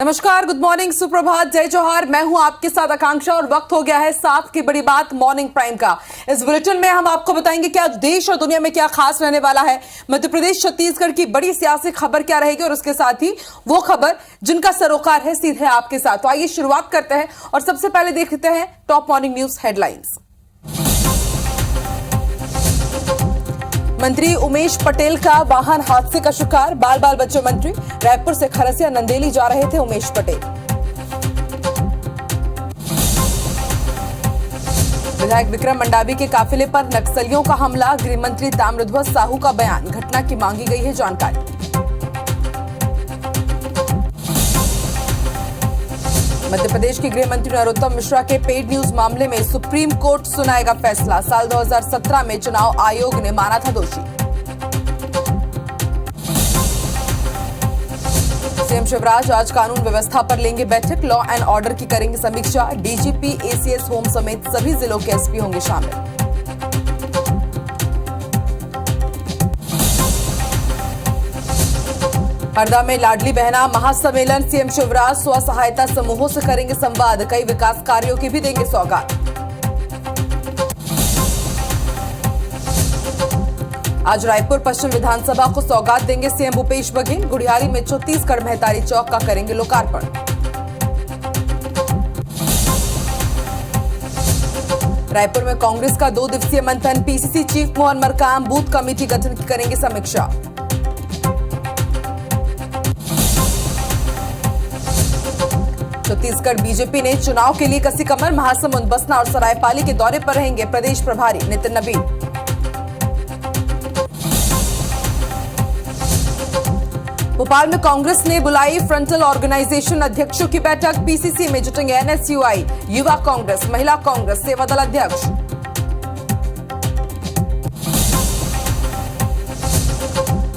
नमस्कार, good morning, सुप्रभात, जय जोहार। मैं हूं आपके साथ आकांक्षा और वक्त हो गया है 7 की बड़ी बात मॉर्निंग प्राइम का। इस बुलेटिन में हम आपको बताएंगे कि आज देश और दुनिया में क्या खास रहने वाला है। मध्य प्रदेश छत्तीसगढ़ की बड़ी सियासी खबर क्या रहेगी और उसके साथ ही वो खबर जिनका सरोकार है सीधे आपके साथ। तो आइए शुरुआत करते हैं और सबसे पहले देखते हैं टॉप मॉर्निंग न्यूज हेडलाइंस। मंत्री उमेश पटेल का वाहन हादसे का शिकार, बाल बाल बच्चे मंत्री। रायपुर से खरसिया नंदेली जा रहे थे उमेश पटेल। विधायक विक्रम मंडावी के काफिले पर नक्सलियों का हमला, गृह मंत्री ताम्रध्वज साहू का बयान, घटना की मांगी गई है जानकारी। मध्य प्रदेश के गृह मंत्री नरोत्तम मिश्रा के पेड न्यूज मामले में सुप्रीम कोर्ट सुनाएगा फैसला। साल 2017 में चुनाव आयोग ने माना था दोषी। सीएम शिवराज आज कानून व्यवस्था पर लेंगे बैठक, लॉ एंड ऑर्डर की करेंगे समीक्षा। डीजीपी, एसीएस होम समेत सभी जिलों के एसपी होंगे शामिल। हरदा में लाडली बहना महासम्मेलन, सीएम शिवराज स्व सहायता समूहों से करेंगे संवाद, कई विकास कार्यों की भी देंगे सौगात। आज रायपुर पश्चिम विधानसभा को सौगात देंगे सीएम भूपेश बघेल, गुड़ियारी में छत्तीसगढ़ मेहतारी चौक का करेंगे लोकार्पण। रायपुर में कांग्रेस का 2 दिवसीय मंथन, PCC chief Mohan Markam booth committee गठन की करेंगे समीक्षा। छत्तीसगढ़ बीजेपी ने चुनाव के लिए कसी कमर, महासमुंद, बसना और सरायपाली के दौरे पर रहेंगे प्रदेश प्रभारी नितिन नबीन। भोपाल में कांग्रेस ने बुलाई फ्रंटल ऑर्गेनाइजेशन अध्यक्षों की बैठक, पीसीसी में जुटेंगे एनएसयूआई, युवा कांग्रेस, महिला कांग्रेस, सेवा दल अध्यक्ष।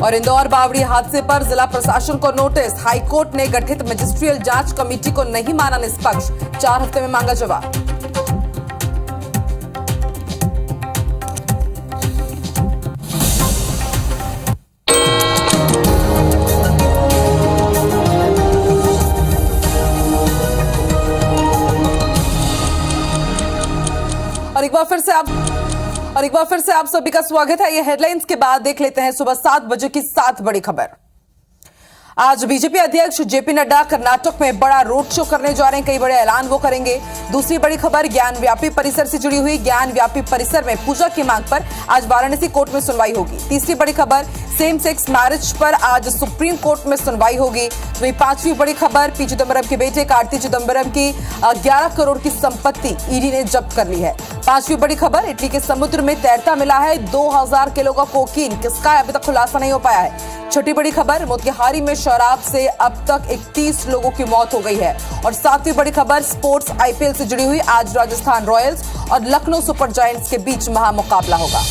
और इंदौर बावड़ी हादसे पर जिला प्रशासन को नोटिस, हाईकोर्ट ने गठित मजिस्ट्रियल जांच कमेटी को नहीं माना निष्पक्ष, 4 हफ्ते में मांगा जवाब। और एक बार फिर से आप सभी का स्वागत है। ये हेडलाइंस के बाद देख लेते हैं सुबह 7 बजे की 7 बड़ी खबर। आज बीजेपी अध्यक्ष जेपी नड्डा कर्नाटक में बड़ा रोड शो करने जा रहे हैं, कई बड़े ऐलान वो करेंगे। दूसरी बड़ी खबर ज्ञान व्यापी परिसर से जुड़ी हुई, ज्ञान व्यापी परिसर में पूजा की मांग पर आज वाराणसी कोर्ट में सुनवाई होगी। तीसरी बड़ी खबर सेम सेक्स मैरिज पर आज सुप्रीम कोर्ट में सुनवाई होगी। वहीं 5वीं बड़ी खबर पी चिदम्बरम के बेटे कार्ति चिदम्बरम की 11 करोड़ की संपत्ति ईडी ने जब्त कर ली है। 5वीं बड़ी खबर इटली के समुद्र में तैरता मिला है 2000 किलो का कोकीन, किसका अभी तक खुलासा नहीं हो पाया है। छठी बड़ी खबर मोतिहारी में शराब से अब तक 31 लोगों की मौत हो गई है। और 7वीं बड़ी खबर स्पोर्ट्स आईपीएल से जुड़ी हुई, आज राजस्थान रॉयल्स और लखनऊ सुपर जायंट्स के बीच महामुकाबला होगा।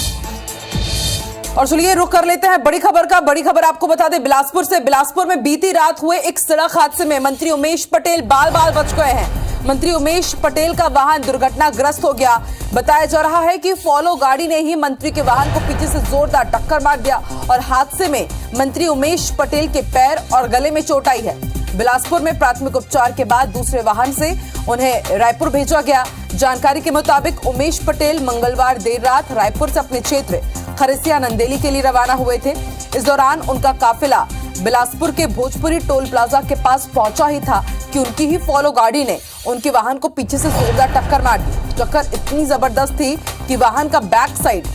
और चलिए रुक कर लेते हैं बड़ी खबर का। बड़ी खबर आपको बता दें बिलासपुर से। बिलासपुर में बीती रात हुए एक सड़क हादसे में मंत्री उमेश पटेल बाल बाल बच गए हैं। मंत्री उमेश पटेल का वाहन दुर्घटनाग्रस्त हो गया। बताया जा रहा है कि फॉलो गाड़ी ने ही मंत्री के वाहन को पीछे से जोरदार टक्कर मार दिया और हादसे में मंत्री उमेश पटेल के पैर और गले में चोट आई है। बिलासपुर में प्राथमिक उपचार के बाद दूसरे वाहन से उन्हें रायपुर भेजा गया। जानकारी के मुताबिक उमेश पटेल मंगलवार देर रात रायपुर से अपने क्षेत्र खरसिया नंदेली के लिए रवाना हुए थे। इस दौरान उनका काफिला बिलासपुर के भोजपुरी टोल प्लाजा के पास पहुंचा ही था कि उनकी ही फॉलो गाड़ी ने उनके वाहन को पीछे से जोरदार टक्कर मार दी। टक्कर इतनी जबरदस्त थी कि वाहन का बैक साइड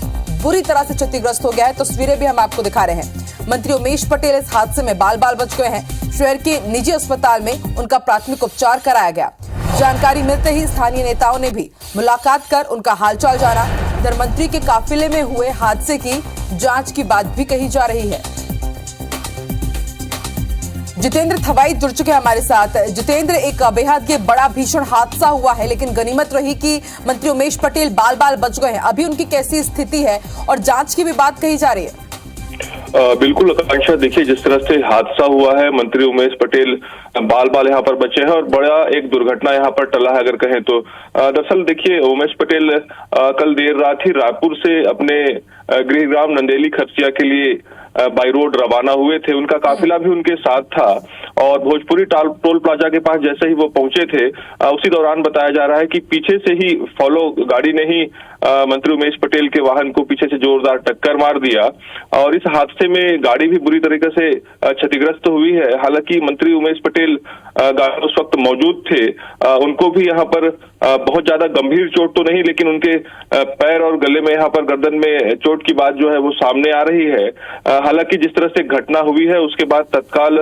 बुरी तरह से क्षतिग्रस्त हो गया है। तस्वीरें भी हम आपको दिखा रहे हैं। मंत्री उमेश पटेल इस हादसे में बाल बाल बच गए हैं। शहर के निजी अस्पताल में उनका प्राथमिक उपचार कराया गया। जानकारी मिलते ही स्थानीय नेताओं ने भी मुलाकात कर उनका हालचाल जाना। इधर मंत्री के काफिले में हुए हादसे की जांच की बात भी कही जा रही है। जितेंद्र थवाई जुड़ चुके हैं हमारे साथ। जितेंद्र, एक बेहद ये बड़ा भीषण हादसा हुआ है, लेकिन गनीमत रही कि मंत्री उमेश पटेल बाल बाल बच गए हैं। अभी उनकी कैसी स्थिति है और जांच की भी बात कही जा रही है? बिल्कुल आकांक्षा, देखिए जिस तरह से हादसा हुआ है, मंत्री उमेश पटेल बाल बाल यहाँ पर बचे हैं और बड़ा एक दुर्घटना यहाँ पर टला है अगर कहें तो। दरअसल देखिए उमेश पटेल कल देर रात ही रायपुर से अपने गृहग्राम नंदेली खरसिया के लिए बाई रोड रवाना हुए थे। उनका काफिला भी उनके साथ था और भोजपुरी टोल प्लाजा के पास जैसे ही वो पहुंचे थे, उसी दौरान बताया जा रहा है कि पीछे से ही फॉलो गाड़ी ने ही मंत्री उमेश पटेल के वाहन को पीछे से जोरदार टक्कर मार दिया और इस हादसे में गाड़ी भी बुरी तरीके से क्षतिग्रस्त हुई है। हालांकि मंत्री उमेश पटेल गाड़ी उस वक्त मौजूद थे, उनको भी यहाँ पर बहुत ज्यादा गंभीर चोट तो नहीं, लेकिन उनके पैर और गले में यहाँ पर गर्दन में चोट की बात जो है वो सामने आ रही है। हालांकि जिस तरह से घटना हुई है उसके बाद तत्काल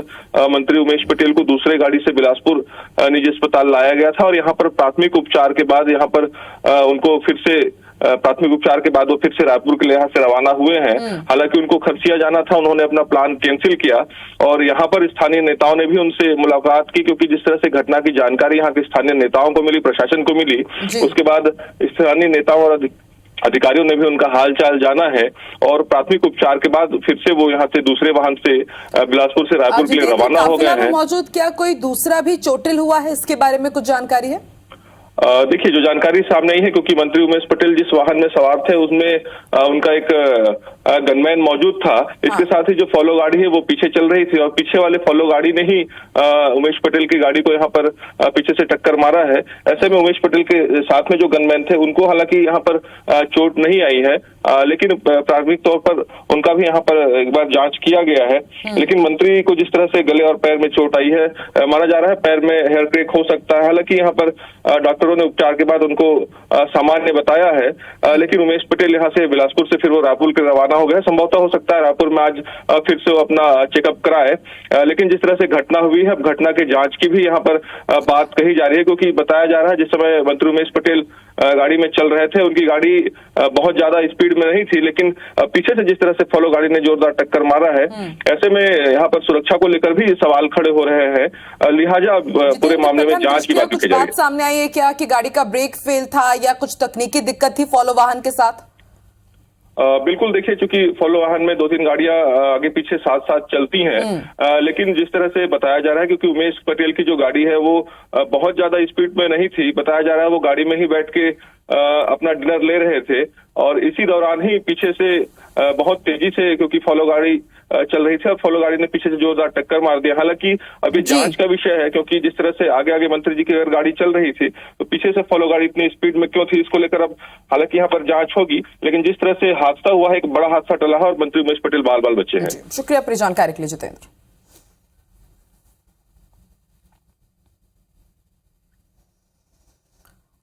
मंत्री उमेश पटेल को दूसरे गाड़ी से बिलासपुर निजी अस्पताल लाया गया था और यहाँ पर प्राथमिक उपचार के बाद यहाँ पर उनको फिर से प्राथमिक उपचार के बाद वो फिर से रायपुर के लिहाज से रवाना हुए हैं। हालांकि उनको खरसिया जाना था, उन्होंने अपना प्लान कैंसिल किया और यहाँ पर स्थानीय नेताओं ने भी उनसे मुलाकात की, क्योंकि जिस तरह से घटना की जानकारी यहाँ के स्थानीय नेताओं को मिली, प्रशासन को मिली, उसके बाद स्थानीय नेताओं और अधिकारियों ने भी उनका हालचाल जाना है और प्राथमिक उपचार के बाद फिर से वो यहाँ से दूसरे वाहन से बिलासपुर से रायपुर के लिए रवाना हो गए हैं। मौजूद क्या कोई दूसरा भी चोटिल हुआ है, इसके बारे में कुछ जानकारी है? देखिए, जो जानकारी सामने आई है, क्योंकि मंत्री उमेश पटेल जिस वाहन में सवार थे उसमें उनका एक गनमैन मौजूद था। इसके साथ ही जो फॉलो गाड़ी है वो पीछे चल रही थी और पीछे वाले फॉलो गाड़ी ने ही उमेश पटेल की गाड़ी को यहाँ पर पीछे से टक्कर मारा है। ऐसे में उमेश पटेल के साथ में जो गनमैन थे उनको हालांकि यहाँ पर चोट नहीं आई है, लेकिन प्राथमिक तौर पर उनका भी यहाँ पर एक बार जांच किया गया है। लेकिन मंत्री को जिस तरह से गले और पैर में चोट आई है, माना जा रहा है पैर में हेयर क्रैक हो सकता है। हालांकि यहाँ पर डॉक्टरों ने उपचार के बाद उनको सामान्य बताया है, लेकिन उमेश पटेल यहाँ से बिलासपुर से फिर वो रायपुर के रवाना हो गए। संभवतः हो सकता है रायपुर में आज फिर से वो अपना चेकअप कराए, लेकिन जिस तरह से घटना हुई है, घटना के जांच की भी यहाँ पर बात कही जा रही है, क्योंकि बताया जा रहा है जिस समय मंत्री उमेश पटेल गाड़ी में चल रहे थे उनकी गाड़ी बहुत ज्यादा स्पीड में नहीं थी, लेकिन पीछे से जिस तरह से फॉलो गाड़ी ने जोरदार टक्कर मारा है, ऐसे में यहाँ पर सुरक्षा को लेकर भी सवाल खड़े हो रहे हैं। लिहाजा पूरे मामले में जांच की बात की जा रही है। सामने आई है क्या कि गाड़ी का ब्रेक फेल था या कुछ तकनीकी दिक्कत थी फॉलो वाहन के साथ? बिल्कुल, देखिए, चूंकि फॉलो वाहन में 2-3 गाड़ियां आगे पीछे साथ साथ चलती हैं, लेकिन जिस तरह से बताया जा रहा है, क्योंकि उमेश पटेल की जो गाड़ी है वो बहुत ज्यादा स्पीड में नहीं थी, बताया जा रहा है वो गाड़ी में ही बैठ के अपना डिनर ले रहे थे और इसी दौरान ही पीछे से बहुत तेजी से, क्योंकि फॉलो गाड़ी चल रही थी और फॉलो गाड़ी ने पीछे से जोरदार टक्कर मार दिया। हालांकि अभी जांच का विषय है, क्योंकि जिस तरह से आगे आगे मंत्री जी की अगर गाड़ी चल रही थी तो पीछे से फॉलो गाड़ी इतनी स्पीड में क्यों थी, इसको लेकर अब हालांकि यहाँ पर जांच होगी। लेकिन जिस तरह से हादसा हुआ है, एक बड़ा हादसा टला है और मंत्री उमेश पटेल बाल बाल बचे हैं। शुक्रिया अपनी जानकारी के लिए जितेंद्र।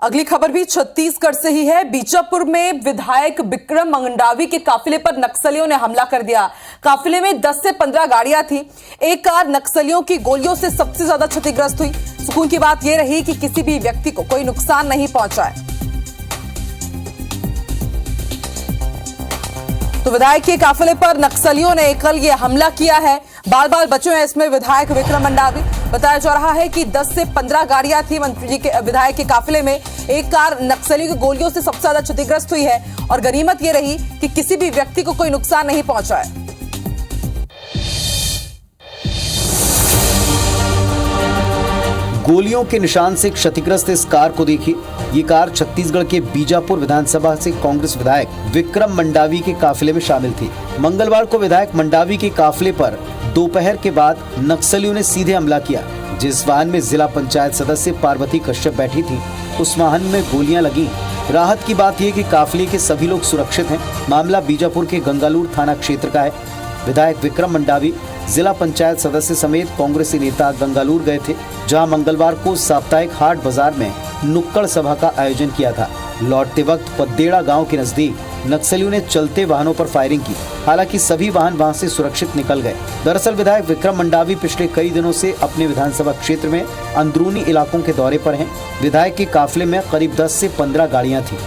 अगली खबर भी छत्तीसगढ़ से ही है। बीजापुर में विधायक विक्रम मंडावी के काफिले पर नक्सलियों ने हमला कर दिया। काफिले में 10 से 15 गाड़ियां थी। एक कार नक्सलियों की गोलियों से सबसे ज्यादा क्षतिग्रस्त हुई। सुकून की बात यह रही कि किसी भी व्यक्ति को कोई नुकसान नहीं पहुंचा है। तो विधायक के काफिले पर नक्सलियों ने कल ये हमला किया है। बाल बाल बचे हैं इसमें विधायक विक्रम मंडावी। बताया जा रहा है कि 10 से 15 गाड़ियां थी मंत्री जी के विधायक के काफिले में। एक कार नक्सलियों की गोलियों से सबसे ज्यादा क्षतिग्रस्त हुई है और गनीमत यह रही कि किसी भी व्यक्ति को कोई नुकसान नहीं पहुंचा है। गोलियों के निशान से क्षतिग्रस्त इस कार को देखिए। ये कार छत्तीसगढ़ के बीजापुर विधानसभा से कांग्रेस विधायक विक्रम मंडावी के काफिले में शामिल थी। मंगलवार को विधायक मंडावी के काफिले पर दोपहर के बाद नक्सलियों ने सीधे हमला किया। जिस वाहन में जिला पंचायत सदस्य पार्वती कश्यप बैठी थी, उस वाहन में गोलियां लगी। राहत की बात यह कि काफिले के सभी लोग सुरक्षित हैं। मामला बीजापुर के गंगालूर थाना क्षेत्र का है। विधायक विक्रम मंडावी जिला पंचायत सदस्य समेत कांग्रेसी नेता गंगालूर गए थे, जहां मंगलवार को साप्ताहिक हाट बाजार में नुक्कड़ सभा का आयोजन किया था। लौटते वक्त पद्देड़ा गांव के नजदीक नक्सलियों ने चलते वाहनों पर फायरिंग की। हालांकि सभी वाहन वहां से सुरक्षित निकल गए। दरअसल विधायक विक्रम मंडावी पिछले कई दिनों से अपने विधानसभा क्षेत्र में अंदरूनी इलाकों के दौरे पर हैं। विधायक के काफिले में करीब 10 से 15 गाड़ियां थी।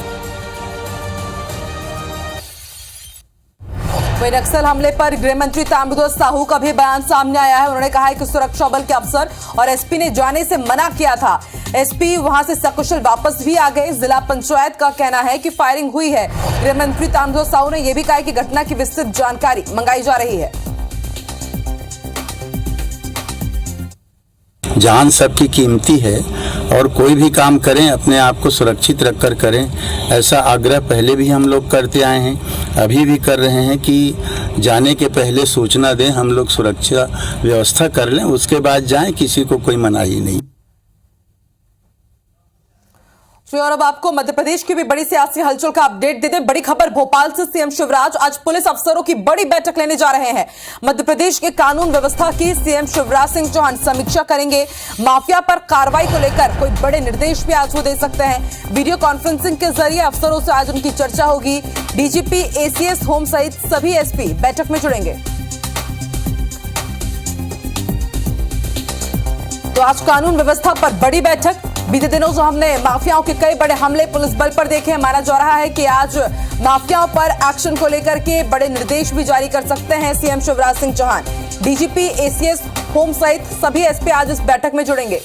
वही नक्सल हमले पर गृह मंत्री ताम्रध्वज साहू का भी बयान सामने आया है। उन्होंने कहा है कि सुरक्षा बल के अफसर और एसपी ने जाने से मना किया था। एसपी वहां से सकुशल वापस भी आ गए। जिला पंचायत का कहना है कि फायरिंग हुई है। गृह मंत्री ताम्रध्वज साहू ने यह भी कहा कि घटना की विस्तृत जानकारी मंगाई जा रही है। जान सबकी कीमती है और कोई भी काम करें अपने आप को सुरक्षित रखकर करें, ऐसा आग्रह पहले भी हम लोग करते आए हैं, अभी भी कर रहे हैं कि जाने के पहले सूचना दें, हम लोग सुरक्षा व्यवस्था कर लें, उसके बाद जाएं, किसी को कोई मनाही नहीं। और अब आपको मध्य प्रदेश की भी बड़ी सियासी हलचल का अपडेट दे दें। बड़ी खबर भोपाल से, सीएम शिवराज आज पुलिस अफसरों की बड़ी बैठक लेने जा रहे हैं। मध्य प्रदेश के कानून व्यवस्था की सीएम शिवराज सिंह चौहान समीक्षा करेंगे। माफिया पर कार्रवाई को लेकर कोई बड़े निर्देश भी आज वो दे सकते हैं। वीडियो कॉन्फ्रेंसिंग के जरिए अफसरों से आज उनकी चर्चा होगी। डीजीपी, एसीएस, होम सहित सभी एसपी बैठक में जुड़ेंगे। तो आज कानून व्यवस्था पर बड़ी बैठक। बीते दिनों जो हमने माफियाओं के कई बड़े हमले पुलिस बल पर देखे हैं, माना जा रहा है कि आज माफियाओं पर एक्शन को लेकर के बड़े निर्देश भी जारी कर सकते हैं CM Shivraj Singh Chouhan. DGP, ACS, home सहित सभी एसपी आज इस बैठक में जुड़ेंगे।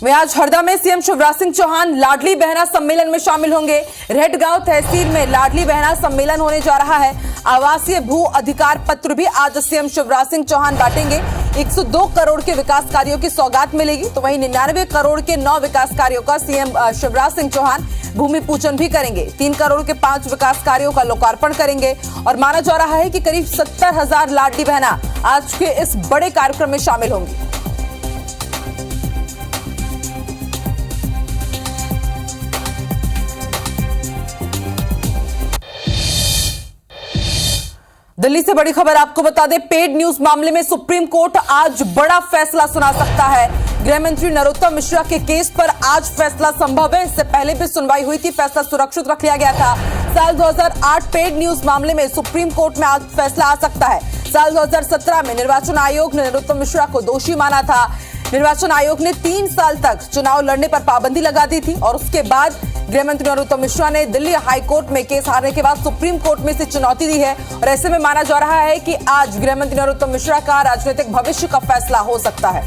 वे आज हरदा में सीएम शिवराज सिंह चौहान लाडली बहना सम्मेलन में शामिल होंगे। रेडगांव तहसील में लाडली बहना सम्मेलन होने जा रहा है। आवासीय भू अधिकार पत्र भी आज सीएम शिवराज सिंह चौहान बांटेंगे। 102 करोड़ के विकास कार्यों की सौगात मिलेगी, तो वहीं 99 करोड़ के 9 विकास कार्यों का सीएम शिवराज सिंह चौहान भूमि पूजन भी करेंगे। 3 करोड़ के 5 विकास कार्यों का लोकार्पण करेंगे। और माना जा रहा है कि करीब 70,000 लाडली बहना आज के इस बड़े कार्यक्रम में शामिल होंगी। दिल्ली से बड़ी खबर आपको बता दें, पेड न्यूज मामले में सुप्रीम कोर्ट आज बड़ा फैसला सुना सकता है। गृह मंत्री नरोत्तम मिश्रा के केस पर आज फैसला संभव है। इससे पहले भी सुनवाई हुई थी, फैसला सुरक्षित रख लिया गया था। साल 2008 पेड न्यूज मामले में सुप्रीम कोर्ट में आज फैसला आ सकता है। साल 2017 में निर्वाचन आयोग ने नरोत्तम मिश्रा को दोषी माना था। निर्वाचन आयोग ने 3 साल तक चुनाव लड़ने पर पाबंदी लगा दी थी और उसके बाद गृह मंत्री नरोत्तम मिश्रा ने दिल्ली हाई कोर्ट में केस हारने के बाद सुप्रीम कोर्ट में इसे चुनौती दी है। और ऐसे में माना जा रहा है कि आज गृह मंत्री नरोत्तम मिश्रा का राजनीतिक भविष्य का फैसला हो सकता है।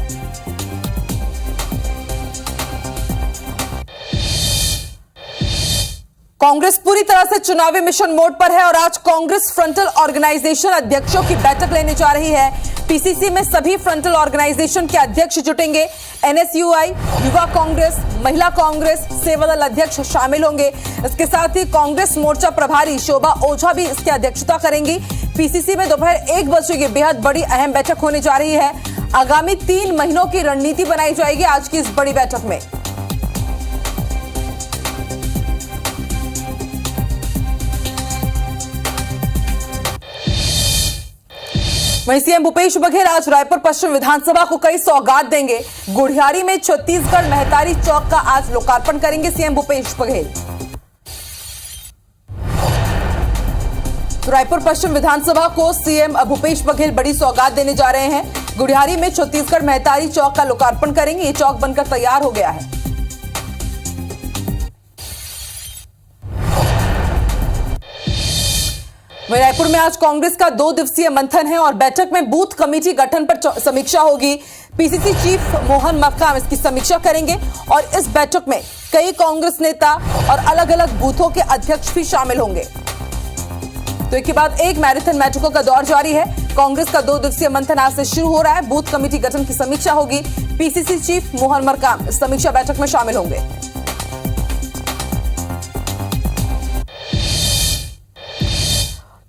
कांग्रेस पूरी तरह से चुनावी मिशन मोड पर है और आज कांग्रेस फ्रंटल ऑर्गेनाइजेशन अध्यक्षों की बैठक लेने जा रही है। पीसीसी में सभी फ्रंटल ऑर्गेनाइजेशन के अध्यक्ष जुटेंगे। एनएसयूआई, युवा कांग्रेस, महिला कांग्रेस, सेवादल अध्यक्ष शामिल होंगे। इसके साथ ही कांग्रेस मोर्चा प्रभारी शोभा ओझा भी इसकी अध्यक्षता करेंगी। पीसीसी में दोपहर 1 बजे की बेहद बड़ी अहम बैठक होने जा रही है। आगामी 3 महीनों की रणनीति बनाई जाएगी आज की इस बड़ी बैठक में। वहीं सीएम भूपेश बघेल आज रायपुर पश्चिम विधानसभा को कई सौगात देंगे। गुढ़ियारी में छत्तीसगढ़ महतारी चौक का आज लोकार्पण करेंगे सीएम भूपेश बघेल। तो रायपुर पश्चिम विधानसभा को सीएम भूपेश बघेल बड़ी सौगात देने जा रहे हैं। गुढ़ियारी में छत्तीसगढ़ महतारी चौक का लोकार्पण करेंगे। ये चौक बनकर तैयार हो गया है। वहीं रायपुर में आज कांग्रेस का 2 दिवसीय मंथन है और बैठक में बूथ कमेटी गठन पर समीक्षा होगी। पीसीसी चीफ मोहन मक्काम इसकी समीक्षा करेंगे और इस बैठक में कई कांग्रेस नेता और अलग अलग बूथों के अध्यक्ष भी शामिल होंगे। तो एक के बाद एक मैराथन बैठकों का दौर जारी है। कांग्रेस का 2 दिवसीय मंथन आज से शुरू हो रहा है। बूथ कमेटी गठन की समीक्षा होगी। पीसीसी चीफ मोहन मक्काम इस समीक्षा बैठक में शामिल होंगे।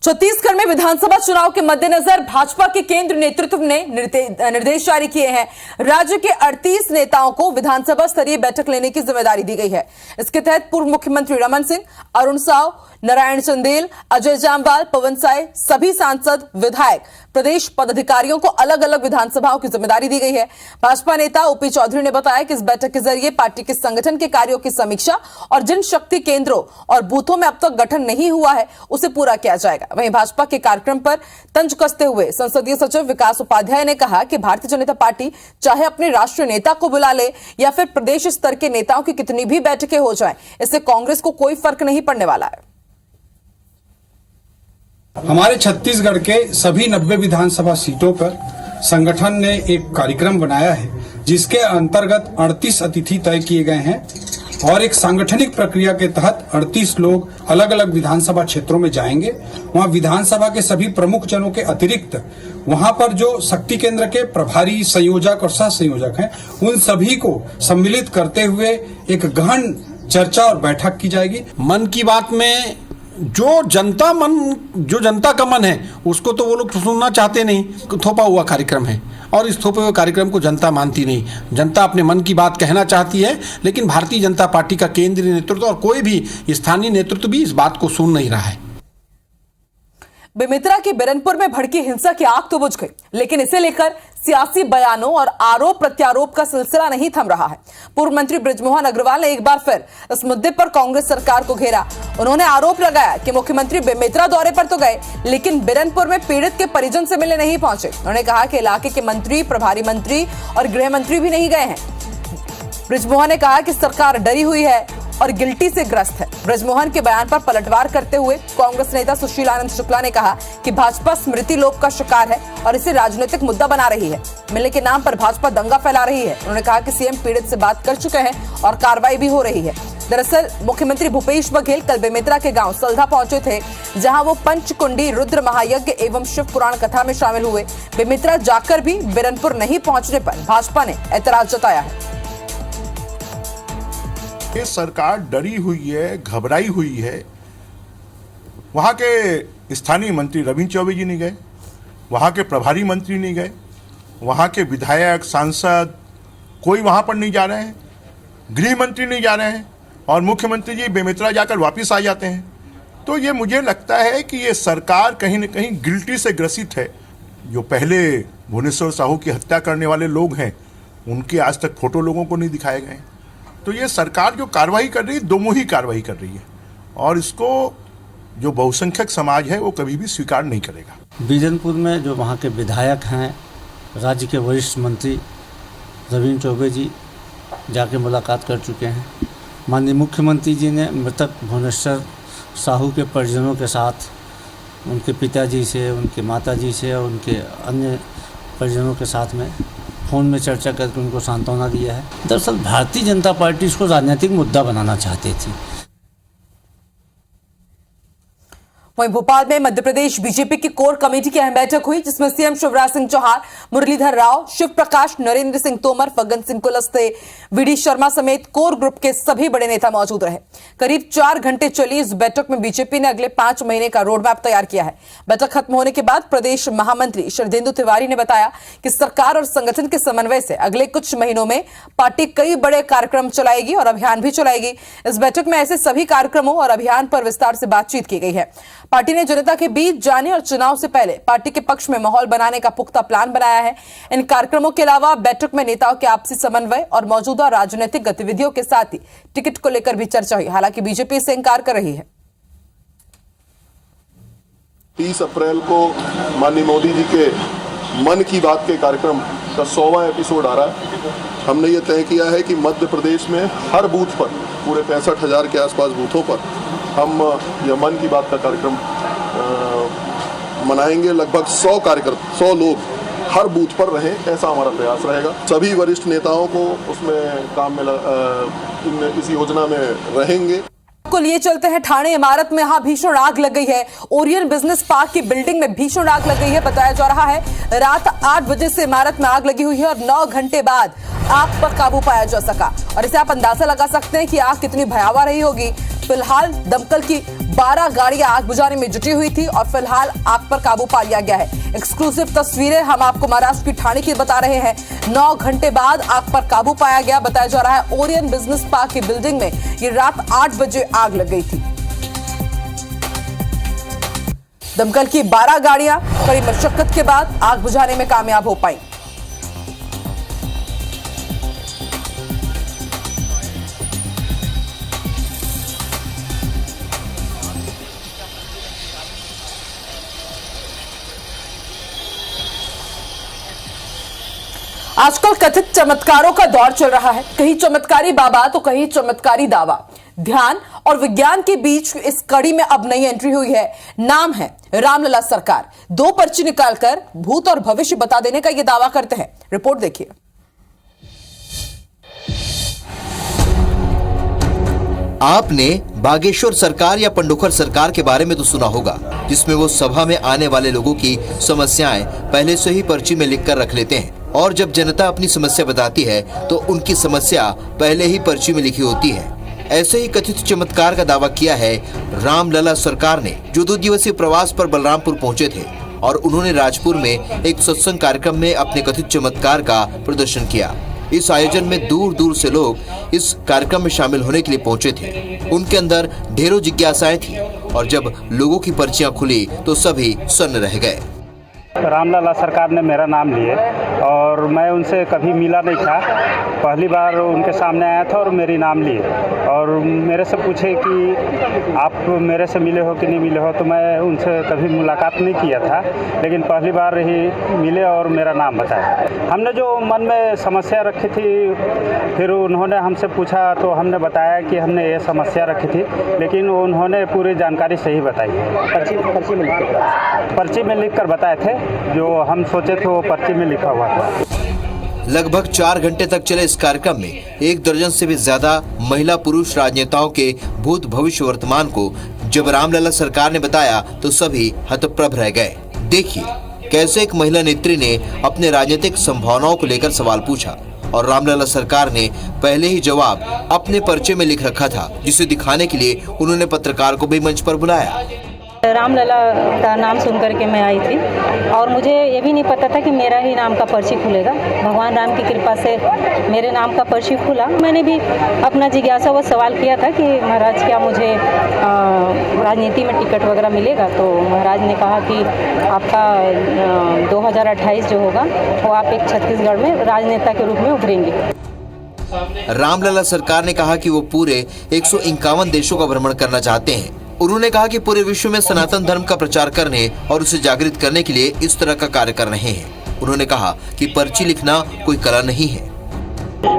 छत्तीसगढ़ में विधानसभा चुनाव के मद्देनजर भाजपा के केंद्र नेतृत्व ने निर्देश जारी किए हैं। राज्य के 38 नेताओं को विधानसभा स्तरीय बैठक लेने की जिम्मेदारी दी गई है। इसके तहत पूर्व मुख्यमंत्री रमन सिंह, अरुण साव, नारायण चंदेल, अजय जामवाल, पवन साय, सभी सांसद, विधायक, प्रदेश पदाधिकारियों को अलग अलग विधानसभाओं की जिम्मेदारी दी गई है। भाजपा नेता ओपी चौधरी ने बताया कि इस बैठक के जरिए पार्टी के संगठन के कार्यों की समीक्षा और जिन शक्ति केंद्रों और बूथों में अब तक गठन नहीं हुआ है उसे पूरा किया जाएगा। वहीं भाजपा के कार्यक्रम पर तंज कसते हुए संसदीय सचिव विकास उपाध्याय ने कहा कि भारतीय जनता पार्टी चाहे अपने राष्ट्रीय नेता को बुला ले या फिर प्रदेश स्तर के नेताओं की कितनी भी बैठकें हो जाएं, इससे कांग्रेस को कोई फर्क नहीं पड़ने वाला है। हमारे छत्तीसगढ़ के सभी 90 विधानसभा सीटों पर संगठन ने एक कार्यक्रम बनाया है जिसके अंतर्गत 38 अतिथि तय किए गए हैं और एक सांगठनिक प्रक्रिया के तहत 38 लोग अलग अलग विधानसभा क्षेत्रों में जाएंगे। वहां विधानसभा के सभी प्रमुख जनों के अतिरिक्त वहां पर जो शक्ति केंद्र के प्रभारी, संयोजक और सह संयोजक हैं उन सभी को सम्मिलित करते हुए एक गहन चर्चा और बैठक की जाएगी। मन की बात में जो जनता का मन है उसको तो वो लोग सुनना चाहते नहीं, थोपा हुआ कार्यक्रम है और इस थोपे हुए कार्यक्रम को जनता मानती नहीं। जनता अपने मन की बात कहना चाहती है, लेकिन भारतीय जनता पार्टी का केंद्रीय नेतृत्व और कोई भी स्थानीय नेतृत्व भी इस बात को सुन नहीं रहा है। बेमेतरा के बिरनपुर में भड़की हिंसा की आग तो बुझ गई, लेकिन इसे लेकर सियासी बयानों और आरोप प्रत्यारोप का सिलसिला नहीं थम रहा है। पूर्व मंत्री बृजमोहन अग्रवाल ने एक बार फिर इस मुद्दे पर कांग्रेस सरकार को घेरा। उन्होंने आरोप लगाया कि मुख्यमंत्री बेमेतरा दौरे पर तो गए, लेकिन बिरनपुर में पीड़ित के परिजन से मिलने नहीं पहुंचे। उन्होंने कहा कि इलाके के मंत्री, प्रभारी मंत्री और गृह मंत्री भी नहीं गए हैं। बृजमोहन ने कहा कि सरकार डरी हुई है और गिल्टी से ग्रस्त है। बृजमोहन के बयान पर पलटवार करते हुए कांग्रेस नेता सुशील आनंद शुक्ला ने कहा कि भाजपा स्मृति लोप का शिकार है और इसे राजनीतिक मुद्दा बना रही है। मिलने के नाम पर भाजपा दंगा फैला रही है। उन्होंने कहा कि सीएम पीड़ित से बात कर चुके हैं और कार्रवाई भी हो रही है। दरअसल मुख्यमंत्री भूपेश बघेल कल बेमेतरा के गांव सल्धा पहुंचे थे, जहां वो पंचकुंडी रुद्र महायज्ञ एवं शिव पुराण कथा में शामिल हुए। बेमेतरा जाकर भी बिरनपुर नहीं पहुंचने पर भाजपा ने ऐतराज जताया है। ये सरकार डरी हुई है, घबराई हुई है। वहां के स्थानीय मंत्री रविंद्र चौबे जी नहीं गए, वहां के प्रभारी मंत्री नहीं गए, वहां के विधायक, सांसद कोई वहां पर नहीं जा रहे हैं, गृह मंत्री नहीं जा रहे हैं और मुख्यमंत्री जी बेमेतरा जाकर वापस आ जाते हैं। तो ये मुझे लगता है कि ये सरकार कहीं न कहीं गिल्टी से ग्रसित है। जो पहले भुवनेश्वर साहू की हत्या करने वाले लोग हैं, उनके आज तक फोटो लोगों को नहीं दिखाए गए। तो ये सरकार जो कार्रवाई कर रही है, दोमुही कार्रवाई कर रही है और इसको जो बहुसंख्यक समाज है वो कभी भी स्वीकार नहीं करेगा। बिरनपुर में जो वहाँ के विधायक हैं, राज्य के वरिष्ठ मंत्री रविंद्र चौबे जी जाके मुलाकात कर चुके हैं। माननीय मुख्यमंत्री जी ने मृतक भुवनेश्वर साहू के परिजनों के साथ, उनके पिताजी से, उनके माताजी से और उनके अन्य परिजनों के साथ में फ़ोन में चर्चा करके उनको सांत्वना दिया है। दरअसल भारतीय जनता पार्टी इसको राजनीतिक मुद्दा बनाना चाहती थी। वहीं भोपाल में मध्य प्रदेश बीजेपी की कोर कमेटी की अहम बैठक हुई, जिसमें सीएम शिवराज सिंह चौहान, मुरलीधर राव, शिव प्रकाश, नरेंद्र सिंह तोमर, फग्गन सिंह कुलस्ते, वीडी शर्मा समेत कोर ग्रुप के सभी बड़े नेता मौजूद रहे। करीब 4 घंटे चली इस बैठक में बीजेपी ने अगले 5 महीने का रोड मैप तैयार किया है। बैठक खत्म होने के बाद प्रदेश महामंत्री शरदेंदु तिवारी ने बताया कि सरकार और संगठन के समन्वय से अगले कुछ महीनों में पार्टी कई बड़े कार्यक्रम चलाएगी और अभियान भी चलाएगी। इस बैठक में ऐसे सभी कार्यक्रमों और अभियान पर विस्तार से बातचीत की गई है। पार्टी ने जनता के बीच जाने और चुनाव से पहले पार्टी के पक्ष में माहौल बनाने का पुख्ता प्लान बनाया है। इन कार्यक्रमों के अलावा बैठक में नेताओं के आपसी समन्वय और मौजूदा राजनीतिक गतिविधियों के साथ ही टिकट को लेकर भी चर्चा हुई। हालांकि बीजेपी इससे इंकार कर रही है। 30 अप्रैल को माननीय मोदी जी के मन की बात के कार्यक्रम का 100वां एपिसोड आ रहा है। हमने ये तय किया है कि मध्य प्रदेश में हर बूथ पर, पूरे 65,000 के आसपास बूथों पर हम यह मन की बात का कार्यक्रम मनाएंगे। लगभग 100 लोग हर बूथ पर रहें, ऐसा हमारा प्रयास रहेगा। सभी वरिष्ठ नेताओं को उसमें काम में इस योजना में रहेंगे। को लिए चलते हैं ठाणे इमारत में यहां भीषण आग लग गई है। ओरियन बिजनेस पार्क की बिल्डिंग में भीषण आग लग गई है। बताया जा रहा है रात 8 बजे से इमारत में आग लगी हुई है और 9 घंटे बाद आग पर काबू पाया जा सका। और इसे आप अंदाजा लगा सकते हैं कि आग कितनी भयावह रही होगी। फिलहाल दमकल की 12 गाड़ियां आग बुझाने में जुटी हुई थी और फिलहाल आग पर काबू पा लिया गया है। एक्सक्लूसिव तस्वीरें हम आपको महाराष्ट्र की ठाणे की बता रहे हैं। 9 घंटे बाद आग पर काबू पाया गया। बताया जा रहा है ओरियन बिजनेस पार्क की बिल्डिंग में ये रात 8 बजे आग लग गई थी। दमकल की 12 गाड़ियां कड़ी मशक्कत के बाद आग बुझाने में कामयाब हो पाई। आजकल कथित चमत्कारों का दौर चल रहा है। कहीं चमत्कारी बाबा तो कहीं चमत्कारी दावा। ध्यान और विज्ञान के बीच इस कड़ी में अब नई एंट्री हुई है। नाम है रामलला सरकार। 2 पर्ची निकालकर भूत और भविष्य बता देने का यह दावा करते हैं। रिपोर्ट देखिए। आपने बागेश्वर सरकार या पंडोखर सरकार के बारे में तो सुना होगा, जिसमें वो सभा में आने वाले लोगों की समस्याएं पहले से ही पर्ची में लिखकर रख लेते हैं और जब जनता अपनी समस्या बताती है तो उनकी समस्या पहले ही पर्ची में लिखी होती है। ऐसे ही कथित चमत्कार का दावा किया है रामलला सरकार ने, जो 2 दिवसीय प्रवास पर बलरामपुर पहुंचे थे और उन्होंने राजपुर में एक सत्संग कार्यक्रम में अपने कथित चमत्कार का प्रदर्शन किया। इस आयोजन में दूर दूर से लोग इस कार्यक्रम में शामिल होने के लिए पहुंचे थे। उनके अंदर ढेरों जिज्ञासाएं थी और जब लोगों की पर्चियां खुली तो सभी सन्न रह गए। रामलला सरकार ने मेरा नाम लिए और मैं उनसे कभी मिला नहीं था। पहली बार उनके सामने आया था और मेरी नाम लिए और मेरे से पूछे कि आप मेरे से मिले हो कि नहीं मिले हो, तो मैं उनसे कभी मुलाकात नहीं किया था, लेकिन पहली बार ही मिले और मेरा नाम बताया। हमने जो मन में समस्या रखी थी, फिर उन्होंने हमसे पूछा तो हमने बताया कि हमने ये समस्या रखी थी, लेकिन उन्होंने पूरी जानकारी सही बताई है। पर्ची में लिख कर बताए थे, जो हम सोचे थे वो पर्ची में लिखा हुआ था। लगभग 4 घंटे तक चले इस कार्यक्रम में 1 दर्जन से भी ज्यादा महिला पुरुष राजनेताओं के भूत भविष्य वर्तमान को जब रामलला सरकार ने बताया तो सभी हतप्रभ रह गए। देखिए कैसे एक महिला नेत्री ने अपने राजनीतिक संभावनाओं को लेकर सवाल पूछा और रामलला सरकार ने पहले ही जवाब अपने पर्चे में लिख रखा था, जिसे दिखाने के लिए उन्होंने पत्रकार को भी मंच पर बुलाया। रामलला का नाम सुनकर के मैं आई थी और मुझे ये भी नहीं पता था कि मेरा ही नाम का पर्ची खुलेगा। भगवान राम की कृपा से मेरे नाम का पर्ची खुला। मैंने भी अपना जिज्ञासा व सवाल किया था कि महाराज क्या मुझे राजनीति में टिकट वगैरह मिलेगा, तो महाराज ने कहा कि आपका 2028 जो होगा वो आप एक छत्तीसगढ़ में राजनेता के रूप में उभरेंगे। रामलला सरकार ने कहा कि वो पूरे 151 देशों का भ्रमण करना चाहते हैं। उन्होंने कहा कि पूरे विश्व में सनातन धर्म का प्रचार करने और उसे जागृत करने के लिए इस तरह का कार्य कर रहे हैं। उन्होंने कहा कि पर्ची लिखना कोई कला नहीं है,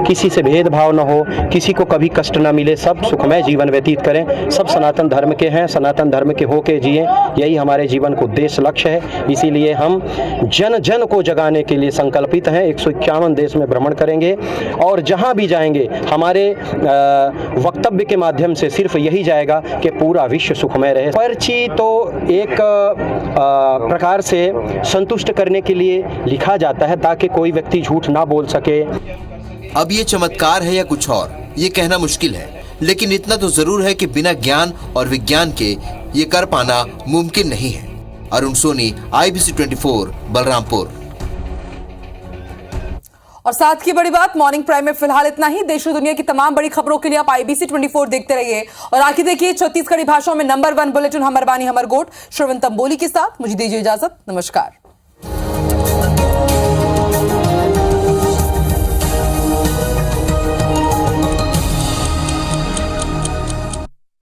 किसी से भेदभाव न हो, किसी को कभी कष्ट न मिले, सब सुखमय जीवन व्यतीत करें, सब सनातन धर्म के हैं, सनातन धर्म के होके जिए, यही हमारे जीवन का उद्देश्य लक्ष्य है। इसीलिए हम जन जन को जगाने के लिए संकल्पित हैं। 151 देश में भ्रमण करेंगे और जहां भी जाएंगे हमारे वक्तव्य के माध्यम से सिर्फ यही जाएगा कि पूरा विश्व सुखमय रहे। पर्ची तो एक प्रकार से संतुष्ट करने के लिए लिखा जाता है ताकि कोई व्यक्ति झूठ ना बोल सके। अब ये चमत्कार है या कुछ और, ये कहना मुश्किल है, लेकिन इतना तो जरूर है कि बिना ज्ञान और विज्ञान के ये कर पाना मुमकिन नहीं है। अरुण सोनी, IBC 24, बलरामपुर। और साथ की बड़ी बात, मॉर्निंग प्राइम में फिलहाल इतना ही। देश और दुनिया की तमाम बड़ी खबरों के लिए आप IBC 24 देखते रहिए और आगे देखिए छत्तीसगढ़ी भाषाओं में नंबर 1 बुलेटिन हमर बानी हमर गोट श्रवण तंबोली के साथ। मुझे दीजिए इजाजत, नमस्कार।